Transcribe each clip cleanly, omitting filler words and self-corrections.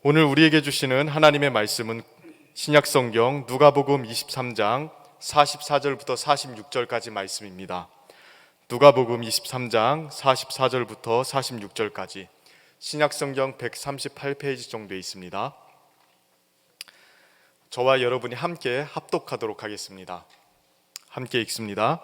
오늘 우리에게 주시는 하나님의 말씀은 신약성경 누가복음 23장 44절부터 46절까지 말씀입니다. 누가복음 23장 44절부터 46절까지 신약성경 138페이지 정도에 있습니다. 저와 여러분이 함께 합독하도록 하겠습니다. 함께 읽습니다.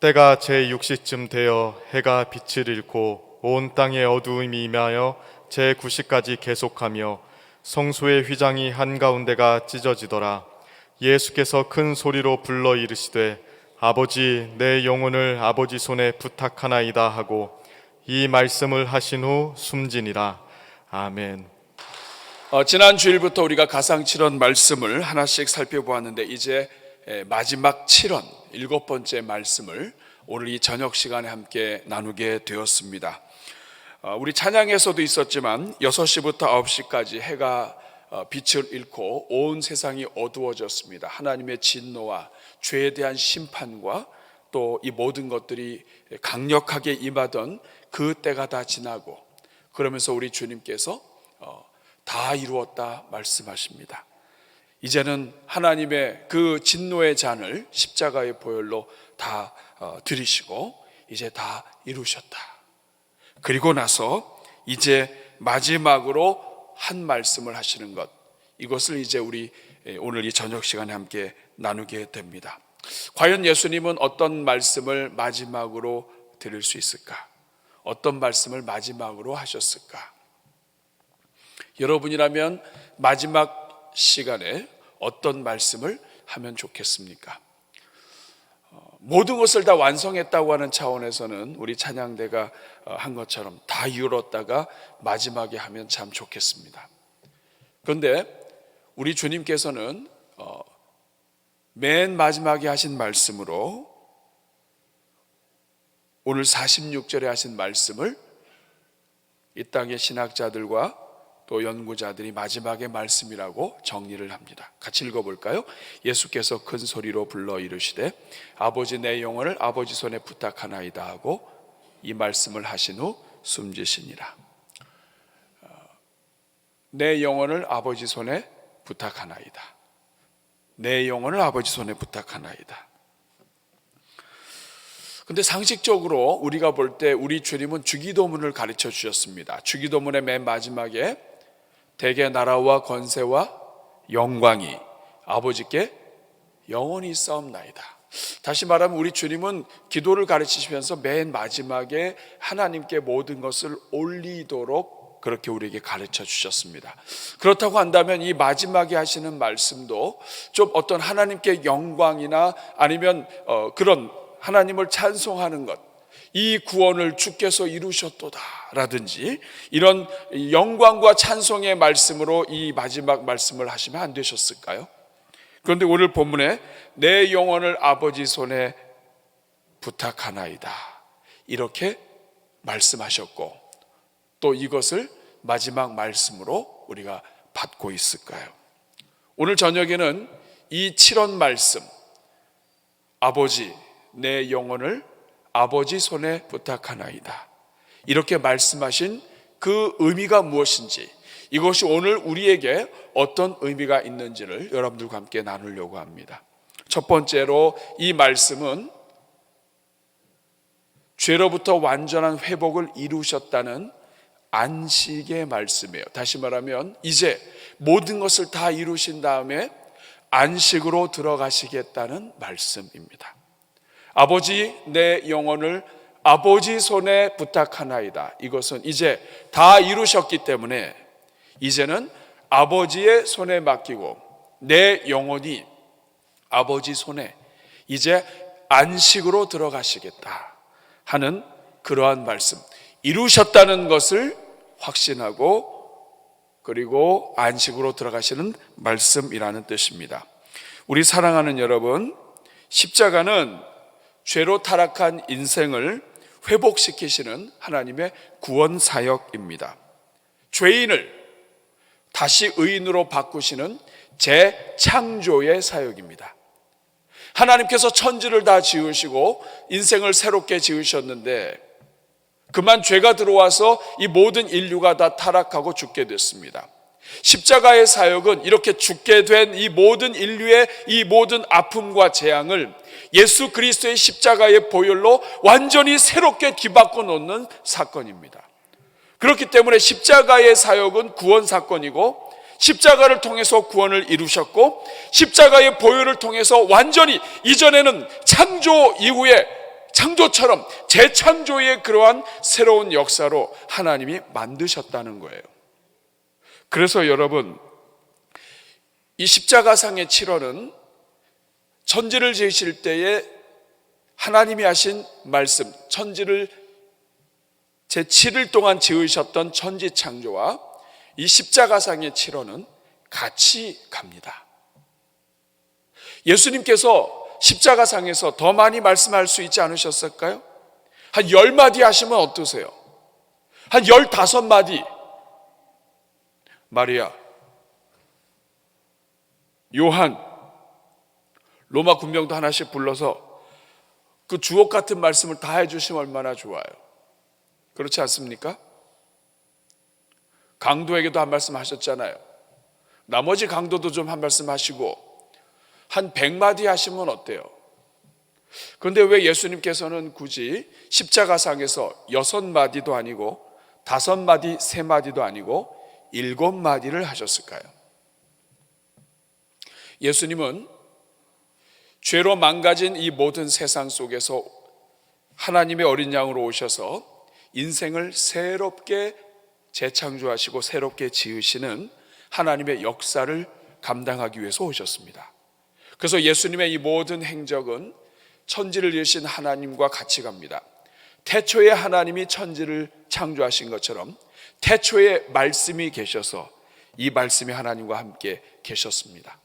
때가 제6시쯤 되어 해가 빛을 잃고 온 땅에 어두움이 임하여 제9시까지 계속하며 성소의 휘장이 한가운데가 찢어지더라. 예수께서 큰 소리로 불러 이르시되 아버지, 내 영혼을 아버지 손에 부탁하나이다 하고 이 말씀을 하신 후 숨지니라. 아멘. 지난 주일부터 우리가 가상칠언 말씀을 하나씩 살펴보았는데 이제 마지막 칠언, 7번째 말씀을 오늘 이 저녁 시간에 함께 나누게 되었습니다. 우리 찬양에서도 있었지만 6시부터 9시까지 해가 빛을 잃고 온 세상이 어두워졌습니다. 하나님의 진노와 죄에 대한 심판과 또 이 모든 것들이 강력하게 임하던 그 때가 다 지나고 그러면서 우리 주님께서 다 이루었다 말씀하십니다. 이제는 하나님의 그 진노의 잔을 십자가의 보혈로 다 들이시고 이제 다 이루셨다. 그리고 나서 이제 마지막으로 한 말씀을 하시는 것, 이것을 이제 우리 오늘 이 저녁 시간에 함께 나누게 됩니다. 과연 예수님은 어떤 말씀을 마지막으로 드릴 수 있을까? 어떤 말씀을 마지막으로 하셨을까? 여러분이라면 마지막 시간에 어떤 말씀을 하면 좋겠습니까? 모든 것을 다 완성했다고 하는 차원에서는 우리 찬양대가 한 것처럼 다 이루었다가 마지막에 하면 참 좋겠습니다. 그런데 우리 주님께서는 맨 마지막에 하신 말씀으로 오늘 46절에 하신 말씀을 이 땅의 신학자들과 또 연구자들이 마지막의 말씀이라고 정리를 합니다. 같이 읽어볼까요? 예수께서 큰 소리로 불러 이르시되 아버지, 내 영혼을 아버지 손에 부탁하나이다 하고 이 말씀을 하신 후 숨지시니라. 내 영혼을 아버지 손에 부탁하나이다. 내 영혼을 아버지 손에 부탁하나이다. 근데 상식적으로 우리가 볼 때 우리 주님은 주기도문을 가르쳐 주셨습니다. 주기도문의 맨 마지막에 대개 나라와 권세와 영광이 아버지께 영원히 있사옵나이다. 다시 말하면 우리 주님은 기도를 가르치시면서 맨 마지막에 하나님께 모든 것을 올리도록 그렇게 우리에게 가르쳐 주셨습니다. 그렇다고 한다면 이 마지막에 하시는 말씀도 좀 어떤 하나님께 영광이나 아니면 그런 하나님을 찬송하는 것, 이 구원을 주께서 이루셨도다 라든지 이런 영광과 찬송의 말씀으로 이 마지막 말씀을 하시면 안 되셨을까요? 그런데 오늘 본문에 내 영혼을 아버지 손에 부탁하나이다 이렇게 말씀하셨고 또 이것을 마지막 말씀으로 우리가 받고 있을까요? 오늘 저녁에는 이 7원 말씀, 아버지, 내 영혼을 아버지 손에 부탁하나이다 이렇게 말씀하신 그 의미가 무엇인지, 이것이 오늘 우리에게 어떤 의미가 있는지를 여러분들과 함께 나누려고 합니다. 첫 번째로 이 말씀은 죄로부터 완전한 회복을 이루셨다는 안식의 말씀이에요. 다시 말하면 이제 모든 것을 다 이루신 다음에 안식으로 들어가시겠다는 말씀입니다. 아버지, 내 영혼을 아버지 손에 부탁하나이다. 이것은 이제 다 이루셨기 때문에 이제는 아버지의 손에 맡기고 내 영혼이 아버지 손에 이제 안식으로 들어가시겠다 하는 그러한 말씀, 이루셨다는 것을 확신하고 그리고 안식으로 들어가시는 말씀이라는 뜻입니다. 우리 사랑하는 여러분, 십자가는 죄로 타락한 인생을 회복시키시는 하나님의 구원 사역입니다. 죄인을 다시 의인으로 바꾸시는 재창조의 사역입니다. 하나님께서 천지를 다 지으시고 인생을 새롭게 지으셨는데 그만 죄가 들어와서 이 모든 인류가 다 타락하고 죽게 됐습니다. 십자가의 사역은 이렇게 죽게 된 이 모든 인류의 이 모든 아픔과 재앙을 예수 그리스도의 십자가의 보혈로 완전히 새롭게 뒤바꿔 놓는 사건입니다. 그렇기 때문에 십자가의 사역은 구원 사건이고, 십자가를 통해서 구원을 이루셨고, 십자가의 보혈을 통해서 완전히 이전에는 창조 이후에 창조처럼 재창조의 그러한 새로운 역사로 하나님이 만드셨다는 거예요. 그래서 여러분, 이 십자가상의 7월은 천지를 지으실 때에 하나님이 하신 말씀, 천지를 제7일 동안 지으셨던 천지 창조와 이 십자가상의 7월은 같이 갑니다. 예수님께서 십자가상에서 더 많이 말씀할 수 있지 않으셨을까요? 한 10마디 하시면 어떠세요? 한 15마디. 마리아, 요한, 로마 군병도 하나씩 불러서 그 주옥 같은 말씀을 다 해주시면 얼마나 좋아요. 그렇지 않습니까? 강도에게도 한 말씀 하셨잖아요. 나머지 강도도 좀 한 말씀 하시고 한 100마디 하시면 어때요? 그런데 왜 예수님께서는 굳이 십자가상에서 6마디도 아니고 5마디, 3마디도 아니고 7마디를 하셨을까요? 예수님은 죄로 망가진 이 모든 세상 속에서 하나님의 어린 양으로 오셔서 인생을 새롭게 재창조하시고 새롭게 지으시는 하나님의 역사를 감당하기 위해서 오셨습니다. 그래서 예수님의 이 모든 행적은 천지를 지으신 하나님과 같이 갑니다. 태초에 하나님이 천지를 창조하신 것처럼 태초에 말씀이 계셔서 이 말씀이 하나님과 함께 계셨습니다.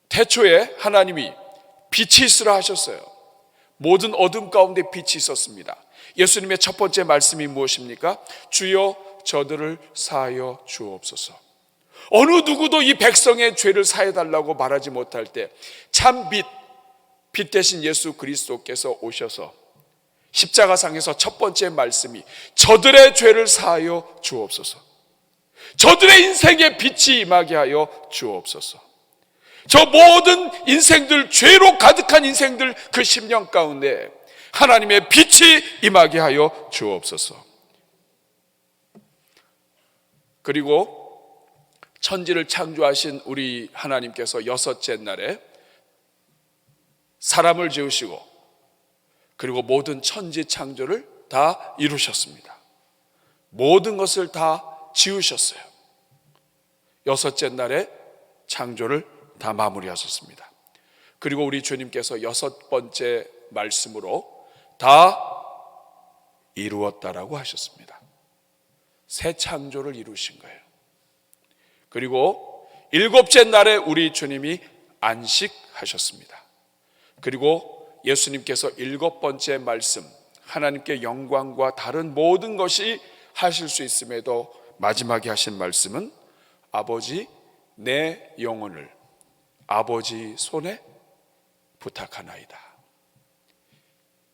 태초에 하나님이 빛이 있으라 하셨어요. 모든 어둠 가운데 빛이 있었습니다. 예수님의 첫 번째 말씀이 무엇입니까? 주여 저들을 사하여 주옵소서. 어느 누구도 이 백성의 죄를 사해달라고 말하지 못할 때 참 빛 대신 예수 그리스도께서 오셔서 십자가상에서 첫 번째 말씀이 저들의 죄를 사하여 주옵소서. 저들의 인생에 빛이 임하게 하여 주옵소서. 저 모든 인생들, 죄로 가득한 인생들 그 심령 가운데 하나님의 빛이 임하게 하여 주옵소서. 그리고 천지를 창조하신 우리 하나님께서 6째 날에 사람을 지으시고 그리고 모든 천지 창조를 다 이루셨습니다. 모든 것을 다 지으셨어요. 6째 날에 창조를 다 마무리하셨습니다. 그리고 우리 주님께서 6번째 말씀으로 다 이루었다라고 하셨습니다. 새 창조를 이루신 거예요. 그리고 7째 날에 우리 주님이 안식하셨습니다. 그리고 예수님께서 7번째 말씀, 하나님께 영광과 다른 모든 것이 하실 수 있음에도 마지막에 하신 말씀은 아버지 내 영혼을 아버지 손에 부탁하나이다.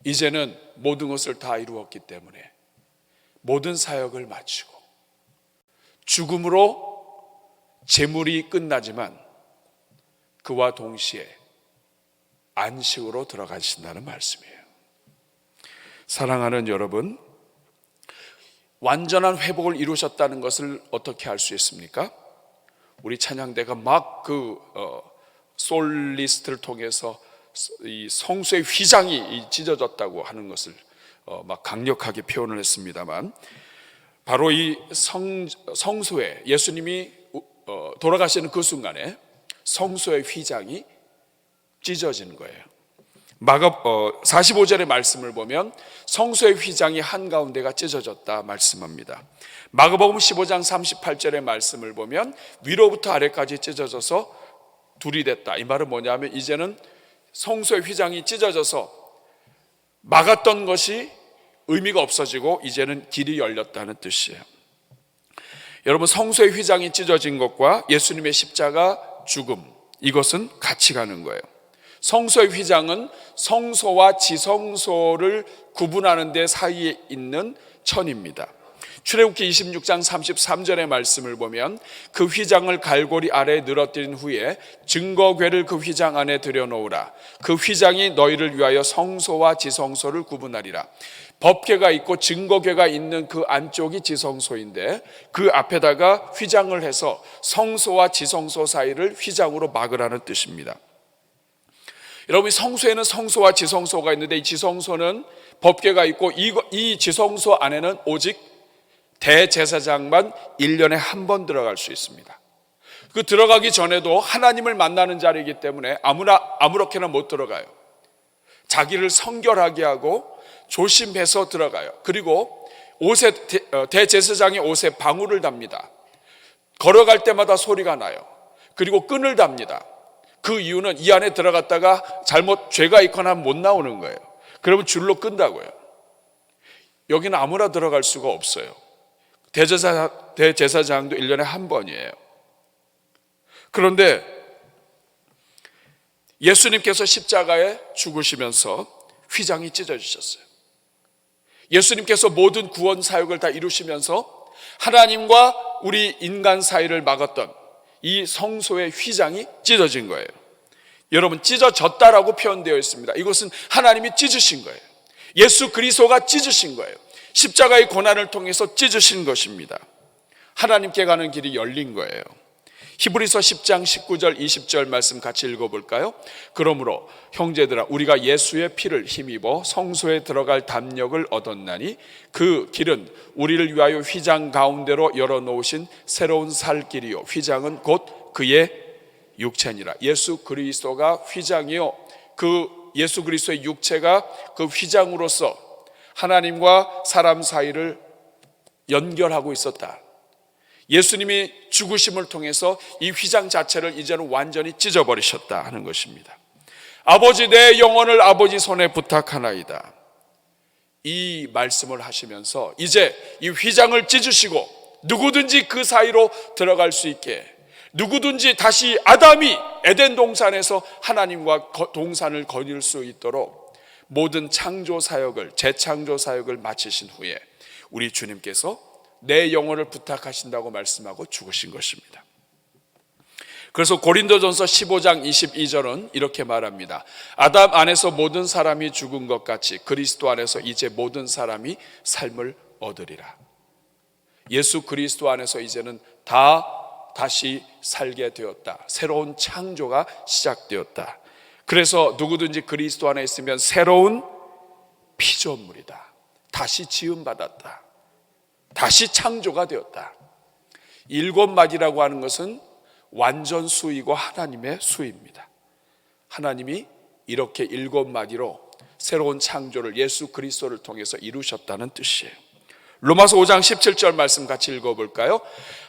이제는 모든 것을 다 이루었기 때문에 모든 사역을 마치고 죽음으로 재물이 끝나지만 그와 동시에 안식으로 들어가신다는 말씀이에요. 사랑하는 여러분, 완전한 회복을 이루셨다는 것을 어떻게 알 수 있습니까? 우리 찬양대가 막 솔리스트를 통해서 이 성소의 휘장이 찢어졌다고 하는 것을 막 강력하게 표현을 했습니다만, 바로 이 성소에 예수님이 돌아가시는 그 순간에 성소의 휘장이 찢어지는 거예요. 45절의 말씀을 보면 성소의 휘장이 한가운데가 찢어졌다 말씀합니다. 마가복음 15장 38절의 말씀을 보면 위로부터 아래까지 찢어져서 둘이 됐다. 이 말은 뭐냐면 이제는 성소의 휘장이 찢어져서 막았던 것이 의미가 없어지고 이제는 길이 열렸다는 뜻이에요. 여러분, 성소의 휘장이 찢어진 것과 예수님의 십자가 죽음, 이것은 같이 가는 거예요. 성소의 휘장은 성소와 지성소를 구분하는 데 사이에 있는 천입니다. 출애굽기 26장 33절의 말씀을 보면 그 휘장을 갈고리 아래에 늘어뜨린 후에 증거궤를 그 휘장 안에 들여놓으라. 그 휘장이 너희를 위하여 성소와 지성소를 구분하리라. 법궤가 있고 증거궤가 있는 그 안쪽이 지성소인데 그 앞에다가 휘장을 해서 성소와 지성소 사이를 휘장으로 막으라는 뜻입니다. 여러분, 성소에는 성소와 지성소가 있는데 이 지성소는 법궤가 있고 이 지성소 안에는 오직 대제사장만 1년에 한 번 들어갈 수 있습니다. 그 들어가기 전에도 하나님을 만나는 자리이기 때문에 아무렇게나 못 들어가요. 자기를 성결하게 하고 조심해서 들어가요. 그리고 옷에 대제사장이 옷에 방울을 답니다. 걸어갈 때마다 소리가 나요. 그리고 끈을 답니다. 그 이유는 이 안에 들어갔다가 잘못 죄가 있거나 못 나오는 거예요. 그러면 줄로 끈다고요. 여기는 아무나 들어갈 수가 없어요. 대제사장도 1년에 한 번이에요. 그런데 예수님께서 십자가에 죽으시면서 휘장이 찢어지셨어요. 예수님께서 모든 구원 사역을 다 이루시면서 하나님과 우리 인간 사이를 막았던 이 성소의 휘장이 찢어진 거예요. 여러분, 찢어졌다라고 표현되어 있습니다. 이것은 하나님이 찢으신 거예요. 예수 그리스도가 찢으신 거예요. 십자가의 고난을 통해서 찢으신 것입니다. 하나님께 가는 길이 열린 거예요. 히브리서 10장 19절 20절 말씀 같이 읽어볼까요? 그러므로 형제들아, 우리가 예수의 피를 힘입어 성소에 들어갈 담력을 얻었나니 그 길은 우리를 위하여 휘장 가운데로 열어놓으신 새로운 살 길이요 휘장은 곧 그의 육체니라. 예수 그리스도가 휘장이요, 그 예수 그리스도의 육체가 그 휘장으로서 하나님과 사람 사이를 연결하고 있었다. 예수님이 죽으심을 통해서 이 휘장 자체를 이제는 완전히 찢어버리셨다 하는 것입니다. 아버지, 내 영혼을 아버지 손에 부탁하나이다. 이 말씀을 하시면서 이제 이 휘장을 찢으시고 누구든지 그 사이로 들어갈 수 있게, 누구든지 다시 아담이 에덴 동산에서 하나님과 동산을 거닐 수 있도록 모든 창조 사역을, 재창조 사역을 마치신 후에 우리 주님께서 내 영혼을 부탁하신다고 말씀하고 죽으신 것입니다. 그래서 고린도전서 15장 22절은 이렇게 말합니다. 아담 안에서 모든 사람이 죽은 것 같이 그리스도 안에서 이제 모든 사람이 삶을 얻으리라. 예수 그리스도 안에서 이제는 다시 살게 되었다. 새로운 창조가 시작되었다. 그래서 누구든지 그리스도 안에 있으면 새로운 피조물이다. 다시 지음받았다. 다시 창조가 되었다. 7마디라고 하는 것은 완전 수이고 하나님의 수입니다. 하나님이 이렇게 7마디로 새로운 창조를 예수 그리스도를 통해서 이루셨다는 뜻이에요. 로마서 5장 17절 말씀 같이 읽어볼까요?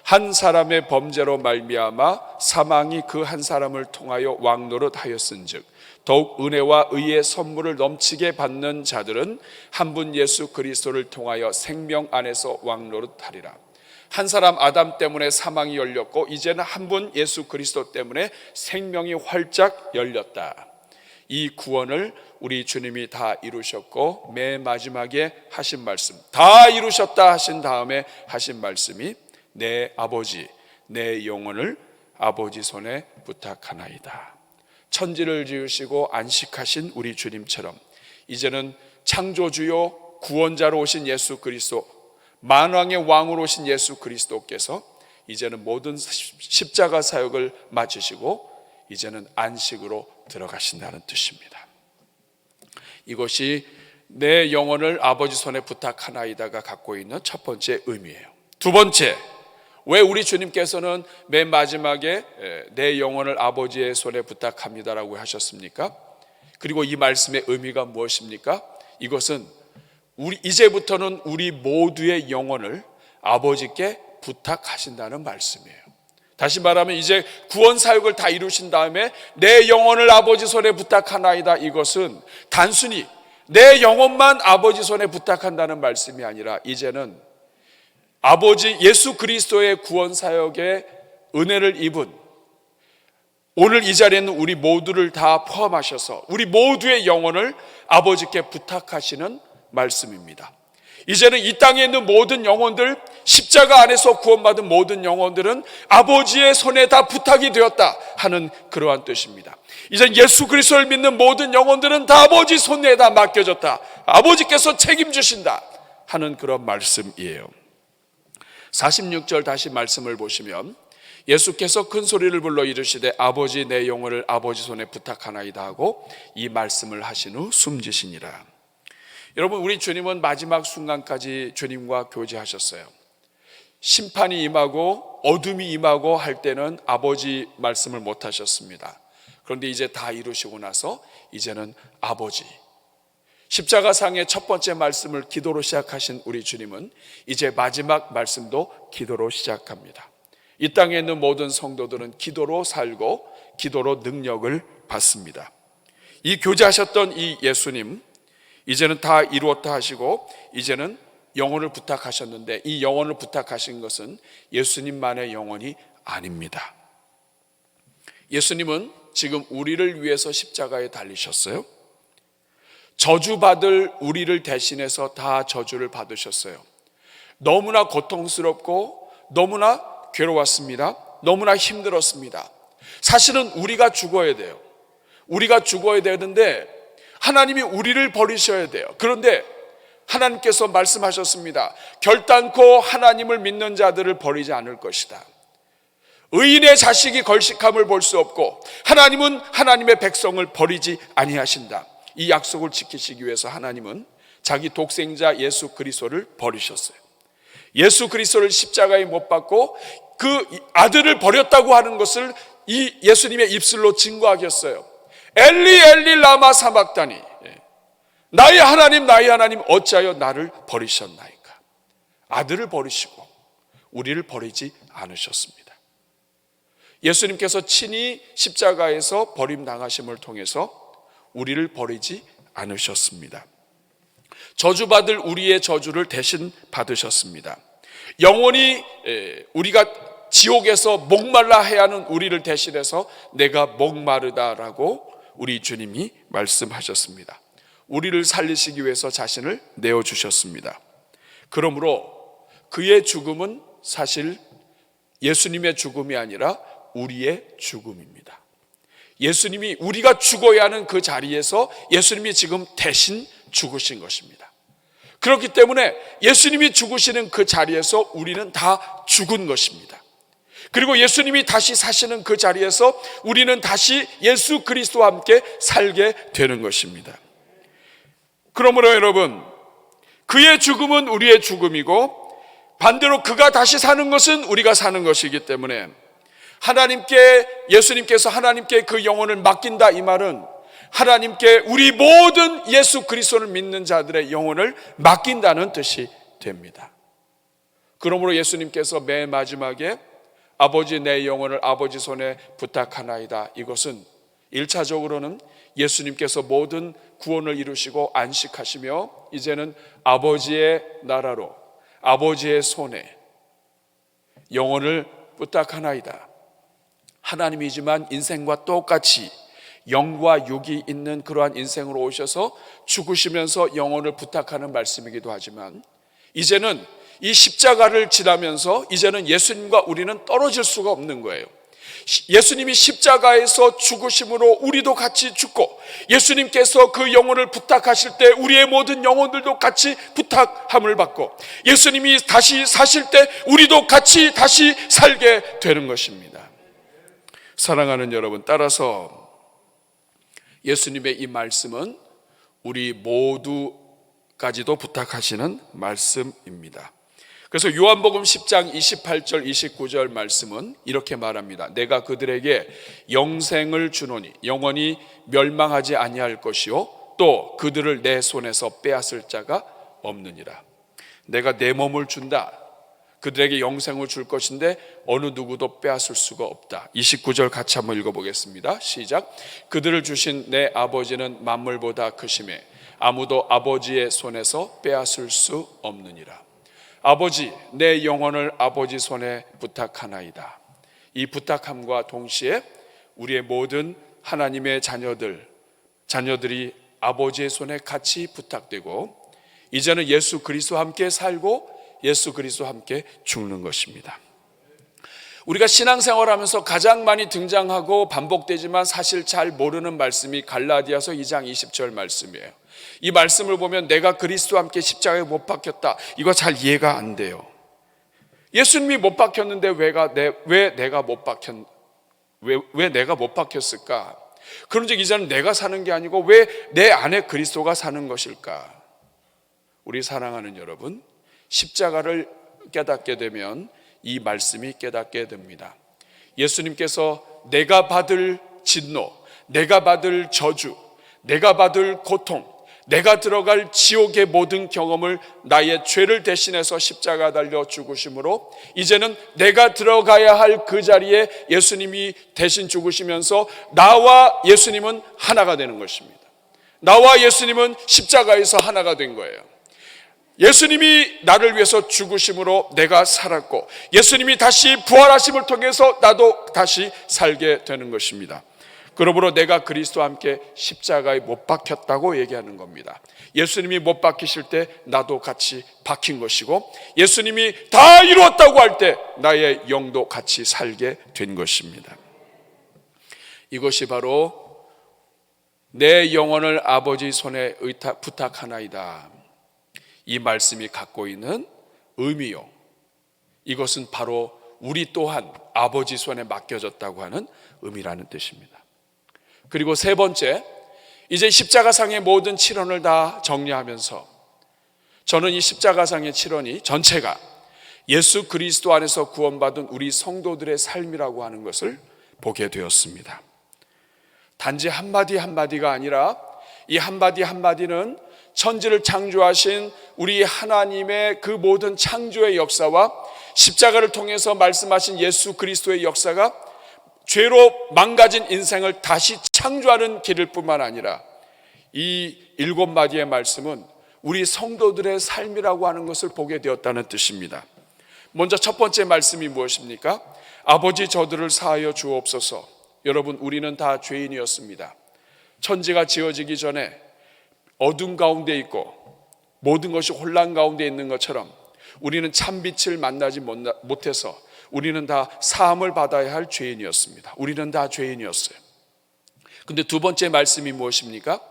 한 사람의 범죄로 말미암아 사망이 그 한 사람을 통하여 왕노릇하였은즉 더욱 은혜와 의의 선물을 넘치게 받는 자들은 한 분 예수 그리스도를 통하여 생명 안에서 왕노릇하리라. 한 사람 아담 때문에 사망이 열렸고 이제는 한 분 예수 그리스도 때문에 생명이 활짝 열렸다. 이 구원을 우리 주님이 다 이루셨고 맨 마지막에 하신 말씀, 다 이루셨다 하신 다음에 하신 말씀이 내 아버지, 내 영혼을 아버지 손에 부탁하나이다. 천지를 지으시고 안식하신 우리 주님처럼 이제는 창조주요 구원자로 오신 예수 그리스도, 만왕의 왕으로 오신 예수 그리스도께서 이제는 모든 십자가 사역을 마치시고 이제는 안식으로 들어가신다는 뜻입니다. 이것이 내 영혼을 아버지 손에 부탁하나이다가 갖고 있는 첫 번째 의미예요. 두 번째, 왜 우리 주님께서는 맨 마지막에 내 영혼을 아버지의 손에 부탁합니다라고 하셨습니까? 그리고 이 말씀의 의미가 무엇입니까? 이것은 이제부터는 우리 모두의 영혼을 아버지께 부탁하신다는 말씀이에요. 다시 말하면 이제 구원 사역을 다 이루신 다음에 내 영혼을 아버지 손에 부탁하나이다, 이것은 단순히 내 영혼만 아버지 손에 부탁한다는 말씀이 아니라 이제는 아버지 예수 그리스도의 구원 사역에 은혜를 입은 오늘 이 자리에 있는 우리 모두를 다 포함하셔서 우리 모두의 영혼을 아버지께 부탁하시는 말씀입니다. 이제는 이 땅에 있는 모든 영혼들, 십자가 안에서 구원받은 모든 영혼들은 아버지의 손에 다 부탁이 되었다 하는 그러한 뜻입니다. 이제 예수 그리스도를 믿는 모든 영혼들은 다 아버지 손에 다 맡겨졌다, 아버지께서 책임지신다 하는 그런 말씀이에요. 46절 다시 말씀을 보시면 예수께서 큰 소리를 불러 이르시되 아버지 내 영혼을 아버지 손에 부탁하나이다 하고 이 말씀을 하신 후 숨지시니라. 여러분, 우리 주님은 마지막 순간까지 주님과 교제하셨어요. 심판이 임하고 어둠이 임하고 할 때는 아버지 말씀을 못 하셨습니다. 그런데 이제 다 이루시고 나서 이제는 아버지, 십자가상의 첫 번째 말씀을 기도로 시작하신 우리 주님은 이제 마지막 말씀도 기도로 시작합니다. 이 땅에 있는 모든 성도들은 기도로 살고 기도로 능력을 받습니다. 이 교제하셨던 이 예수님, 이제는 다 이루었다 하시고 이제는 영혼을 부탁하셨는데, 이 영혼을 부탁하신 것은 예수님만의 영혼이 아닙니다. 예수님은 지금 우리를 위해서 십자가에 달리셨어요. 저주받을 우리를 대신해서 다 저주를 받으셨어요. 너무나 고통스럽고 너무나 괴로웠습니다. 너무나 힘들었습니다. 사실은 우리가 죽어야 돼요. 우리가 죽어야 되는데 하나님이 우리를 버리셔야 돼요. 그런데 하나님께서 말씀하셨습니다. 결단코 하나님을 믿는 자들을 버리지 않을 것이다. 의인의 자식이 걸식함을 볼 수 없고 하나님은 하나님의 백성을 버리지 아니하신다. 이 약속을 지키시기 위해서 하나님은 자기 독생자 예수 그리스도를 버리셨어요. 예수 그리스도를 십자가에 못 박고 그 아들을 버렸다고 하는 것을 이 예수님의 입술로 증거하겠어요. 엘리 엘리 라마 사박다니, 나의 하나님 어찌하여 나를 버리셨나이까. 아들을 버리시고 우리를 버리지 않으셨습니다. 예수님께서 친히 십자가에서 버림당하심을 통해서 우리를 버리지 않으셨습니다. 저주받을 우리의 저주를 대신 받으셨습니다. 영원히 우리가 지옥에서 목말라 해야 하는 우리를 대신해서 내가 목마르다라고 우리 주님이 말씀하셨습니다. 우리를 살리시기 위해서 자신을 내어주셨습니다. 그러므로 그의 죽음은 사실 예수님의 죽음이 아니라 우리의 죽음입니다. 예수님이 우리가 죽어야 하는 그 자리에서 예수님이 지금 대신 죽으신 것입니다. 그렇기 때문에 예수님이 죽으시는 그 자리에서 우리는 다 죽은 것입니다. 그리고 예수님이 다시 사시는 그 자리에서 우리는 다시 예수 그리스도와 함께 살게 되는 것입니다. 그러므로 여러분, 그의 죽음은 우리의 죽음이고 반대로 그가 다시 사는 것은 우리가 사는 것이기 때문에 예수님께서 하나님께 그 영혼을 맡긴다, 이 말은 하나님께 우리 모든 예수 그리스도를 믿는 자들의 영혼을 맡긴다는 뜻이 됩니다. 그러므로 예수님께서 맨 마지막에 아버지 내 영혼을 아버지 손에 부탁하나이다, 이것은 1차적으로는 예수님께서 모든 구원을 이루시고 안식하시며 이제는 아버지의 나라로 아버지의 손에 영혼을 부탁하나이다, 하나님이지만 인생과 똑같이 영과 육이 있는 그러한 인생으로 오셔서 죽으시면서 영혼을 부탁하는 말씀이기도 하지만, 이제는 이 십자가를 지나면서 이제는 예수님과 우리는 떨어질 수가 없는 거예요. 예수님이 십자가에서 죽으심으로 우리도 같이 죽고, 예수님께서 그 영혼을 부탁하실 때 우리의 모든 영혼들도 같이 부탁함을 받고, 예수님이 다시 사실 때 우리도 같이 다시 살게 되는 것입니다. 사랑하는 여러분, 따라서 예수님의 이 말씀은 우리 모두까지도 부탁하시는 말씀입니다. 그래서 요한복음 10장 28절 29절 말씀은 이렇게 말합니다. 내가 그들에게 영생을 주노니 영원히 멸망하지 아니할 것이요 또 그들을 내 손에서 빼앗을 자가 없느니라. 내가 내 몸을 준다, 그들에게 영생을 줄 것인데 어느 누구도 빼앗을 수가 없다. 29절 같이 한번 읽어보겠습니다. 시작. 그들을 주신 내 아버지는 만물보다 크심에 아무도 아버지의 손에서 빼앗을 수 없느니라. 아버지, 내 영혼을 아버지 손에 부탁하나이다. 이 부탁함과 동시에 우리의 모든 하나님의 자녀들이 아버지의 손에 같이 부탁되고, 이제는 예수 그리스도와 함께 살고 예수 그리스도와 함께 죽는 것입니다. 우리가 신앙생활하면서 가장 많이 등장하고 반복되지만 사실 잘 모르는 말씀이 갈라디아서 2장 20절 말씀이에요. 이 말씀을 보면 내가 그리스도와 함께 십자가에 못 박혔다, 이거 잘 이해가 안 돼요. 예수님이 못 박혔는데 왜 내가 못 박혔을까? 그런즉 이제는 내가 사는 게 아니고 왜 내 안에 그리스도가 사는 것일까? 우리 사랑하는 여러분, 십자가를 깨닫게 되면 이 말씀이 깨닫게 됩니다. 예수님께서 내가 받을 진노, 내가 받을 저주, 내가 받을 고통, 내가 들어갈 지옥의 모든 경험을 나의 죄를 대신해서 십자가 달려 죽으심으로 이제는 내가 들어가야 할 그 자리에 예수님이 대신 죽으시면서 나와 예수님은 하나가 되는 것입니다. 나와 예수님은 십자가에서 하나가 된 거예요. 예수님이 나를 위해서 죽으심으로 내가 살았고 예수님이 다시 부활하심을 통해서 나도 다시 살게 되는 것입니다. 그러므로 내가 그리스도와 함께 십자가에 못 박혔다고 얘기하는 겁니다. 예수님이 못 박히실 때 나도 같이 박힌 것이고 예수님이 다 이루었다고 할 때 나의 영도 같이 살게 된 것입니다. 이것이 바로 내 영혼을 아버지 손에 부탁하나이다, 이 말씀이 갖고 있는 의미요, 이것은 바로 우리 또한 아버지 손에 맡겨졌다고 하는 의미라는 뜻입니다. 그리고 세 번째, 이제 십자가상의 모든 칠언을 다 정리하면서 저는 이 십자가상의 칠언이 전체가 예수 그리스도 안에서 구원받은 우리 성도들의 삶이라고 하는 것을 보게 되었습니다. 단지 한마디 한마디가 아니라 이 한마디 한마디는 천지를 창조하신 우리 하나님의 그 모든 창조의 역사와 십자가를 통해서 말씀하신 예수 그리스도의 역사가 죄로 망가진 인생을 다시 창조하는 길일 뿐만 아니라 이 7마디의 말씀은 우리 성도들의 삶이라고 하는 것을 보게 되었다는 뜻입니다. 먼저 첫 번째 말씀이 무엇입니까? 아버지 저들을 사하여 주옵소서. 여러분, 우리는 다 죄인이었습니다. 천지가 지어지기 전에 어둠 가운데 있고 모든 것이 혼란 가운데 있는 것처럼 우리는 참빛을 만나지 못해서 우리는 다 사함을 받아야 할 죄인이었습니다. 우리는 다 죄인이었어요. 근데 두 번째 말씀이 무엇입니까?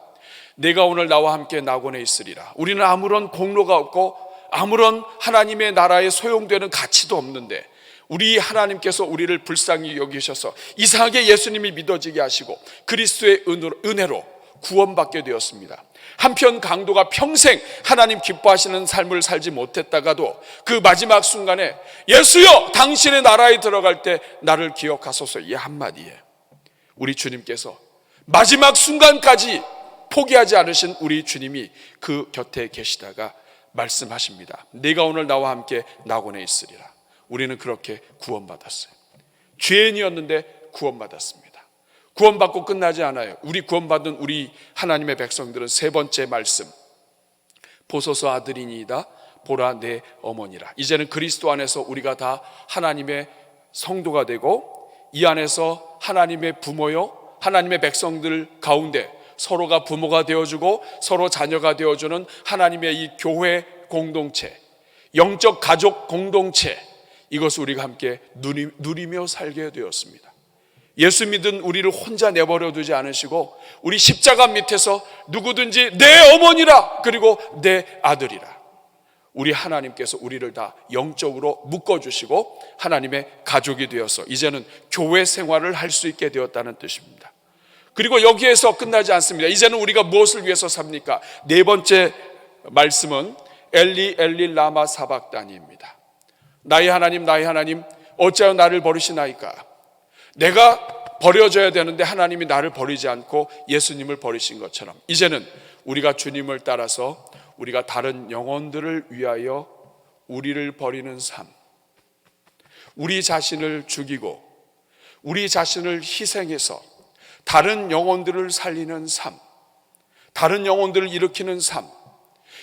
내가 오늘 나와 함께 낙원에 있으리라. 우리는 아무런 공로가 없고 아무런 하나님의 나라에 소용되는 가치도 없는데 우리 하나님께서 우리를 불쌍히 여기셔서 이상하게 예수님이 믿어지게 하시고 그리스도의 은혜로 구원받게 되었습니다. 한편 강도가 평생 하나님 기뻐하시는 삶을 살지 못했다가도 그 마지막 순간에 예수여 당신의 나라에 들어갈 때 나를 기억하소서, 이 한마디에 우리 주님께서 마지막 순간까지 포기하지 않으신 우리 주님이 그 곁에 계시다가 말씀하십니다. 네가 오늘 나와 함께 낙원에 있으리라. 우리는 그렇게 구원받았어요. 죄인이었는데 구원받았습니다. 구원받고 끝나지 않아요. 우리 구원받은 우리 하나님의 백성들은 세 번째 말씀, 보소서 아들이니이다 보라 내 어머니라. 이제는 그리스도 안에서 우리가 다 하나님의 성도가 되고 이 안에서 하나님의 부모요 하나님의 백성들 가운데 서로가 부모가 되어주고 서로 자녀가 되어주는 하나님의 이 교회 공동체, 영적 가족 공동체, 이것을 우리가 함께 누리며 살게 되었습니다. 예수 믿은 우리를 혼자 내버려 두지 않으시고 우리 십자가 밑에서 누구든지 내 어머니라 그리고 내 아들이라, 우리 하나님께서 우리를 다 영적으로 묶어주시고 하나님의 가족이 되어서 이제는 교회 생활을 할 수 있게 되었다는 뜻입니다. 그리고 여기에서 끝나지 않습니다. 이제는 우리가 무엇을 위해서 삽니까? 네 번째 말씀은 엘리 엘리 라마 사박다니입니다. 나의 하나님 나의 하나님 어찌하여 나를 버리시나이까. 내가 버려져야 되는데 하나님이 나를 버리지 않고 예수님을 버리신 것처럼 이제는 우리가 주님을 따라서 우리가 다른 영혼들을 위하여 우리를 버리는 삶, 우리 자신을 죽이고 우리 자신을 희생해서 다른 영혼들을 살리는 삶, 다른 영혼들을 일으키는 삶,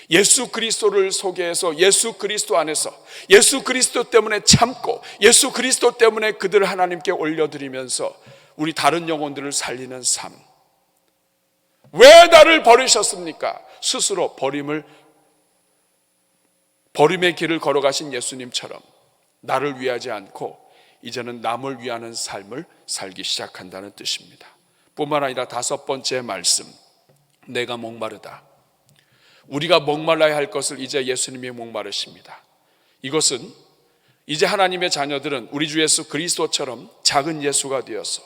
예수 그리스도를 소개해서 예수 그리스도 안에서 예수 그리스도 때문에 참고 예수 그리스도 때문에 그들을 하나님께 올려드리면서 우리 다른 영혼들을 살리는 삶. 왜 나를 버리셨습니까? 스스로 버림을 버림의 길을 걸어가신 예수님처럼 나를 위하지 않고 이제는 남을 위하는 삶을 살기 시작한다는 뜻입니다. 뿐만 아니라 다섯 번째 말씀, 내가 목마르다. 우리가 목말라야 할 것을 이제 예수님이 목마르십니다. 이것은 이제 하나님의 자녀들은 우리 주 예수 그리스도처럼 작은 예수가 되어서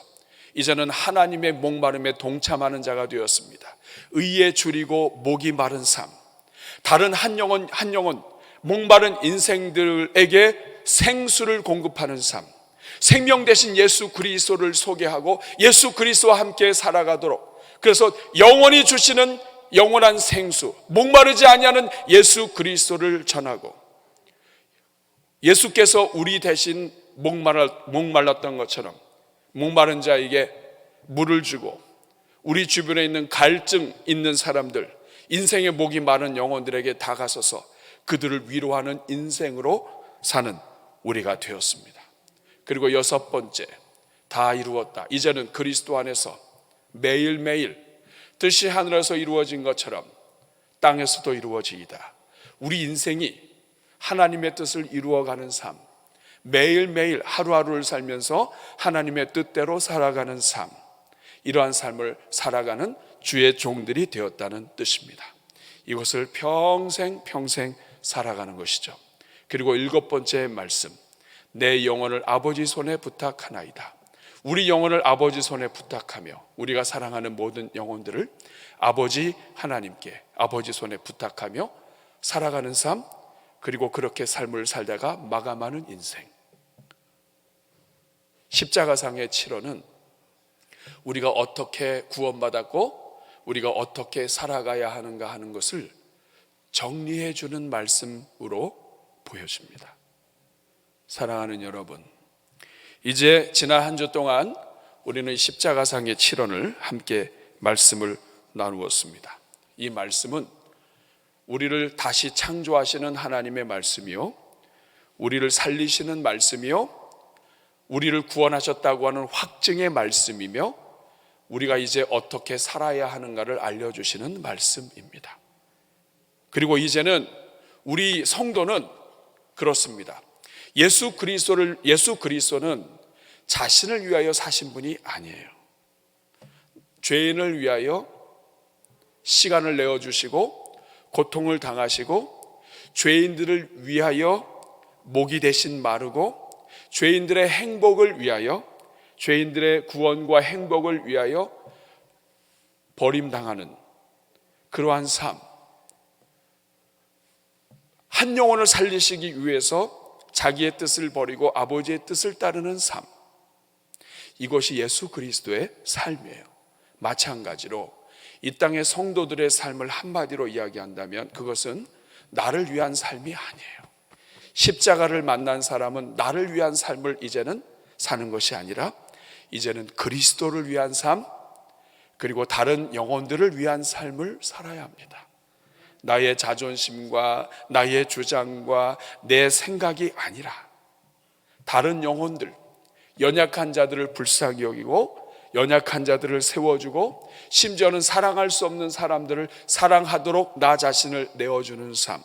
이제는 하나님의 목마름에 동참하는 자가 되었습니다. 의에 줄이고 목이 마른 삶, 다른 한 영혼 목마른 인생들에게 생수를 공급하는 삶, 생명 대신 예수 그리스도를 소개하고 예수 그리스도와 함께 살아가도록, 그래서 영원히 주시는 영원한 생수, 목마르지 아니하는 예수 그리스도를 전하고, 예수께서 우리 대신 목말랐던 것처럼 목마른 자에게 물을 주고, 우리 주변에 있는 갈증 있는 사람들, 인생의 목이 마른 영혼들에게 다가서서 그들을 위로하는 인생으로 사는 우리가 되었습니다. 그리고 여섯 번째, 다 이루었다. 이제는 그리스도 안에서 매일매일 뜻이 하늘에서 이루어진 것처럼 땅에서도 이루어지이다. 우리 인생이 하나님의 뜻을 이루어가는 삶, 매일매일 하루하루를 살면서 하나님의 뜻대로 살아가는 삶, 이러한 삶을 살아가는 주의 종들이 되었다는 뜻입니다. 이것을 평생 살아가는 것이죠. 그리고 일곱 번째 말씀, 내 영혼을 아버지 손에 부탁하나이다. 우리 영혼을 아버지 손에 부탁하며 우리가 사랑하는 모든 영혼들을 아버지 하나님께 아버지 손에 부탁하며 살아가는 삶, 그리고 그렇게 삶을 살다가 마감하는 인생. 십자가상의 7호는 우리가 어떻게 구원받았고 우리가 어떻게 살아가야 하는가 하는 것을 정리해 주는 말씀으로 보여집니다. 사랑하는 여러분, 이제 지난 한 주 동안 우리는 십자가상의 7원을 함께 말씀을 나누었습니다. 이 말씀은 우리를 다시 창조하시는 하나님의 말씀이요, 우리를 살리시는 말씀이요, 우리를 구원하셨다고 하는 확증의 말씀이며, 우리가 이제 어떻게 살아야 하는가를 알려주시는 말씀입니다. 그리고 이제는 우리 성도는 그렇습니다. 예수 그리스도는 자신을 위하여 사신 분이 아니에요. 죄인을 위하여 시간을 내어주시고 고통을 당하시고, 죄인들을 위하여 목이 대신 마르고, 죄인들의 행복을 위하여, 죄인들의 구원과 행복을 위하여 버림당하는 그러한 삶, 한 영혼을 살리시기 위해서 자기의 뜻을 버리고 아버지의 뜻을 따르는 삶, 이것이 예수 그리스도의 삶이에요. 마찬가지로 이 땅의 성도들의 삶을 한마디로 이야기한다면 그것은 나를 위한 삶이 아니에요. 십자가를 만난 사람은 나를 위한 삶을 이제는 사는 것이 아니라 이제는 그리스도를 위한 삶, 그리고 다른 영혼들을 위한 삶을 살아야 합니다. 나의 자존심과 나의 주장과 내 생각이 아니라 다른 영혼들, 연약한 자들을 불쌍히 여기고 연약한 자들을 세워주고, 심지어는 사랑할 수 없는 사람들을 사랑하도록 나 자신을 내어주는 삶,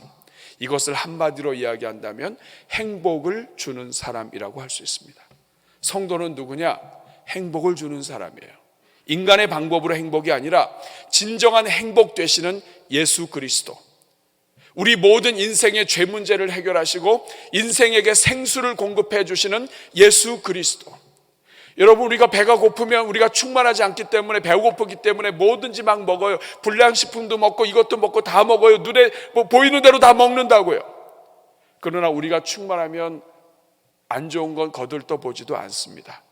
이것을 한마디로 이야기한다면 행복을 주는 사람이라고 할 수 있습니다. 성도는 누구냐? 행복을 주는 사람이에요. 인간의 방법으로 행복이 아니라 진정한 행복 되시는 예수 그리스도, 우리 모든 인생의 죄 문제를 해결하시고 인생에게 생수를 공급해 주시는 예수 그리스도. 여러분, 우리가 배가 고프면 우리가 충만하지 않기 때문에, 배고프기 때문에 뭐든지 막 먹어요. 불량식품도 먹고 이것도 먹고 다 먹어요. 눈에 보이는 대로 다 먹는다고요. 그러나 우리가 충만하면 안 좋은 건 거들떠 보지도 않습니다.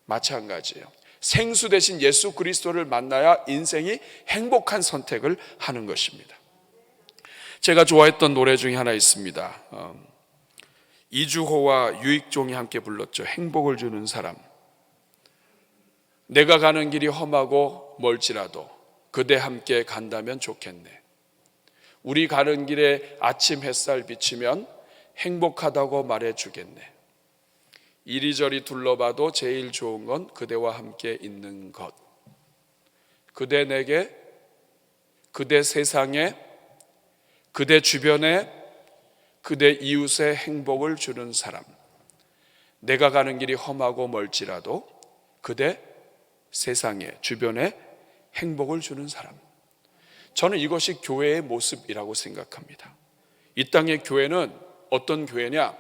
마찬가지예요. 생수 대신 예수 그리스도를 만나야 인생이 행복한 선택을 하는 것입니다. 제가 좋아했던 노래 중에 하나 있습니다. 이주호와 유익종이 함께 불렀죠. 행복을 주는 사람. 내가 가는 길이 험하고 멀지라도 그대 함께 간다면 좋겠네. 우리 가는 길에 아침 햇살 비치면 행복하다고 말해주겠네. 이리저리 둘러봐도 제일 좋은 건 그대와 함께 있는 것. 그대 내게, 그대 세상에, 그대 주변에, 그대 이웃의 행복을 주는 사람, 내가 가는 길이 험하고 멀지라도 그대 세상에 주변에 행복을 주는 사람. 저는 이것이 교회의 모습이라고 생각합니다. 이 땅의 교회는 어떤 교회냐?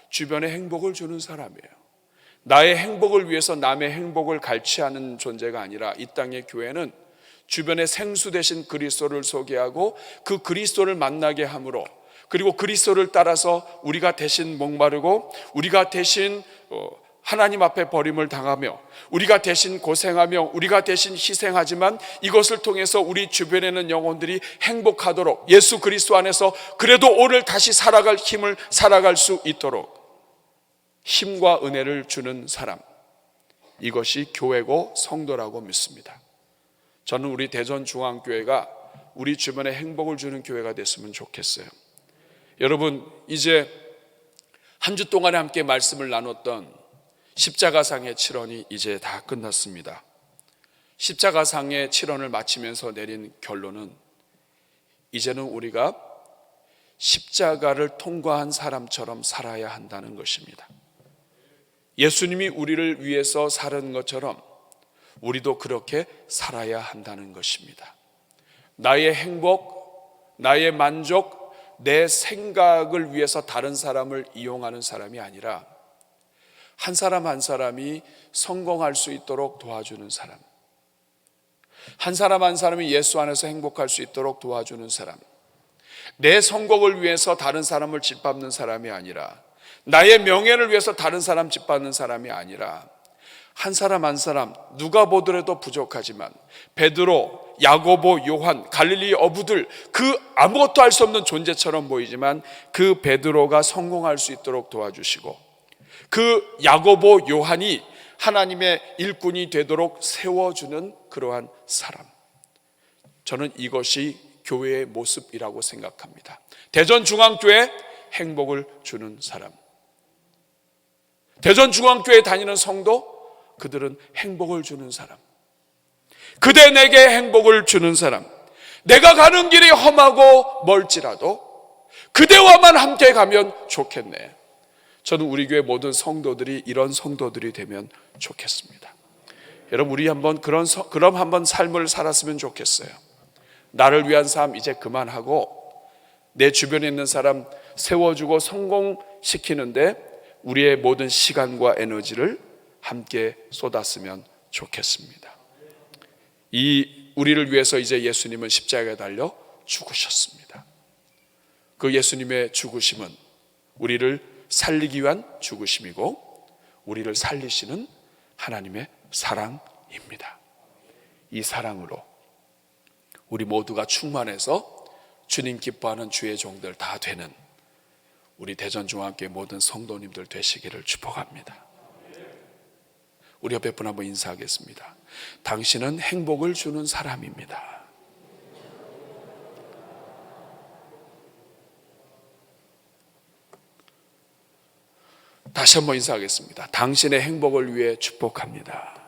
주변에 행복을 주는 사람이에요. 나의 행복을 위해서 남의 행복을 갈취하는 존재가 아니라 이 땅의 교회는 주변에 생수 되신 그리스도를 소개하고 그 그리스도를 만나게 함으로, 그리고 그리스도를 따라서 우리가 대신 목마르고 우리가 대신 하나님 앞에 버림을 당하며 우리가 대신 고생하며 우리가 대신 희생하지만 이것을 통해서 우리 주변에 있는 영혼들이 행복하도록 예수 그리스도 안에서 그래도 오늘 다시 살아갈 힘을 살아갈 수 있도록 힘과 은혜를 주는 사람, 이것이 교회고 성도라고 믿습니다. 저는 우리 대전중앙교회가 우리 주변에 행복을 주는 교회가 됐으면 좋겠어요. 여러분, 이제 한 주 동안에 함께 말씀을 나눴던 십자가상의 7원이 이제 다 끝났습니다. 십자가상의 7원을 마치면서 내린 결론은 이제는 우리가 십자가를 통과한 사람처럼 살아야 한다는 것입니다. 예수님이 우리를 위해서 사는 것처럼 우리도 그렇게 살아야 한다는 것입니다. 나의 행복, 나의 만족, 내 생각을 위해서 다른 사람을 이용하는 사람이 아니라 한 사람 한 사람이 성공할 수 있도록 도와주는 사람, 한 사람 한 사람이 예수 안에서 행복할 수 있도록 도와주는 사람, 내 성공을 위해서 다른 사람을 짓밟는 사람이 아니라, 나의 명예를 위해서 다른 사람 짓밟는 사람이 아니라 한 사람 한 사람, 누가 보더라도 부족하지만 베드로, 야고보, 요한, 갈릴리 어부들, 그 아무것도 할 수 없는 존재처럼 보이지만 그 베드로가 성공할 수 있도록 도와주시고 그 야고보, 요한이 하나님의 일꾼이 되도록 세워주는 그러한 사람, 저는 이것이 교회의 모습이라고 생각합니다. 대전중앙교회 행복을 주는 사람, 대전중앙교회 다니는 성도, 그들은 행복을 주는 사람, 그대 내게 행복을 주는 사람, 내가 가는 길이 험하고 멀지라도 그대와만 함께 가면 좋겠네. 저는 우리 교회 모든 성도들이 이런 성도들이 되면 좋겠습니다. 여러분, 우리 그럼 한번 삶을 살았으면 좋겠어요. 나를 위한 삶 이제 그만하고 내 주변에 있는 사람 세워주고 성공시키는데 우리의 모든 시간과 에너지를 함께 쏟았으면 좋겠습니다. 우리를 위해서 이제 예수님은 십자가에 달려 죽으셨습니다. 그 예수님의 죽으심은 우리를 살리기 위한 죽으심이고 우리를 살리시는 하나님의 사랑입니다. 이 사랑으로 우리 모두가 충만해서 주님 기뻐하는 주의 종들 다 되는 우리 대전중앙교회 모든 성도님들 되시기를 축복합니다. 우리 옆에 분 한번 인사하겠습니다. 당신은 행복을 주는 사람입니다. 다시 한번 인사하겠습니다. 당신의 행복을 위해 축복합니다.